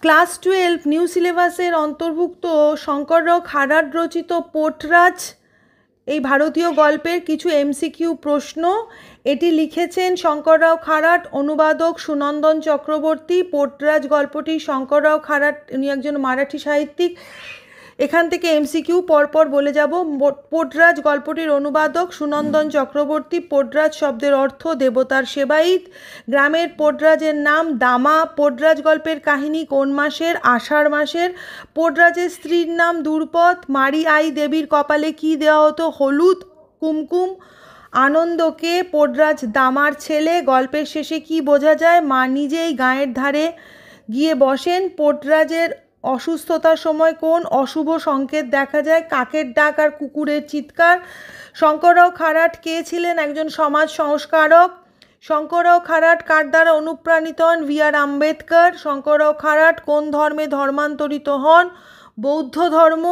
Class 12 new সিলেবাসের অন্তর্ভুক্ত শঙ্কররাও খাড়াট রচিত পোর্টরাজ এই ভারতীয় গল্পের কিছু এমসিকিউ প্রশ্ন। এটি লিখেছেন শঙ্কররাও খাড়াট, অনুবাদক সুনন্দন চক্রবর্তী। পোর্টরাজ গল্পটি শঙ্কররাও খাড়াট, উনি একজন মারাঠি সাহিত্যিক। এখান থেকে এমসিকিউ পরপর বলে যাব। পোর্টরাজ গল্পটির অনুবাদক সুনন্দন চক্রবর্তী। পোর্টরাজ শব্দের অর্থ দেবতার সেবায়িত। গ্রামের পোর্টরাজের নাম দামা। পোর্টরাজ গল্পের কাহিনী কোন মাসের? আষাঢ় মাসের। পোর্টরাজের স্ত্রীর নাম দ্রুপদ। মারি আই দেবীর কপালে কি দেওয়া হতো? হলুদ, কুমকুম। আনন্দকে পোর্টরাজ দামার ছেলে। গল্পের শেষে কি বোঝা যায়? মা নিজেই গাঁয়ের ধারে গিয়ে বসেন। পোর্টরাজের অসুস্থতার সময় কোন অশুভ সংকেত দেখা যায়? কাকের ডাক আর কুকুরের চিৎকার। শঙ্কররাও খাড়াট কে ছিলেন? একজন সমাজ সংস্কারক। শঙ্কররাও খাড়াট কার দ্বারা অনুপ্রাণিত হন? V.R. আম্বেদকর। শঙ্কররাও খাড়াট কোন ধর্মে ধর্মান্তরিত হন? বৌদ্ধ ধর্ম।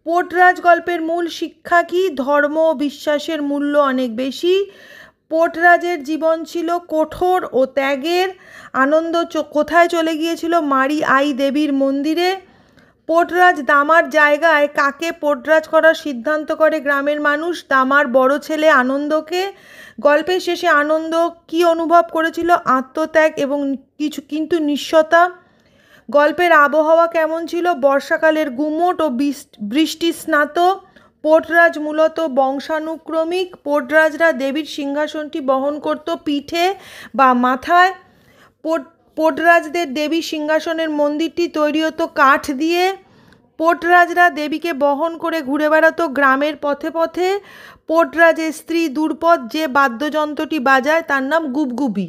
পোর্টরাজ গল্পের মূল শিক্ষা কি? ধর্ম ও বিশ্বাসের মূল্য অনেক বেশি। পোর্টরাজের জীবন ছিল কঠোর ও ত্যাগের। আনন্দ কোথায় চলে গিয়েছিল? মারি আই দেবীর মন্দিরে। পোর্টরাজ দামার জায়গায় কাকে পোর্টরাজ করার সিদ্ধান্ত করে গ্রামের মানুষ? দামার বড় ছেলে আনন্দকে। গল্পের শেষে আনন্দ কি অনুভব করেছিল? আত্মত্যাগ এবং কিন্তু নিঃস্বতা। গল্পের আবহাওয়া কেমন ছিল? বর্ষাকালের গুমোট ও বৃষ্টি স্নাত। পোর্টরাজ মূলত বংশানুক্রমিক। পোর্টরাজরা দেবীর সিংহাসনটি বহন করত পিঠে বা মাথায়। পোর্টরাজদের দেবী সিংহাসনের মন্দিরটি তৈরি হতো কাঠ দিয়ে। পোর্টরাজরা দেবীকে বহন করে ঘুরে বেড়াতো গ্রামের পথে পথে। পোর্টরাজের স্ত্রী দ্রুপদ যে বাদ্যযন্ত্রটি বাজায় তার নাম গুবগুবি।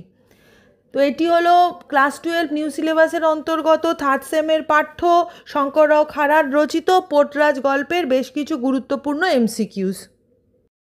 তো এটি হলো ক্লাস 12 নিউ সিলেবাসের অন্তর্গত থার্ড সেমের পাঠ্য শঙ্কররাও খাড়াট রচিত পোর্টরাজ গল্পের বেশ কিছু গুরুত্বপূর্ণ এমসিকিউস।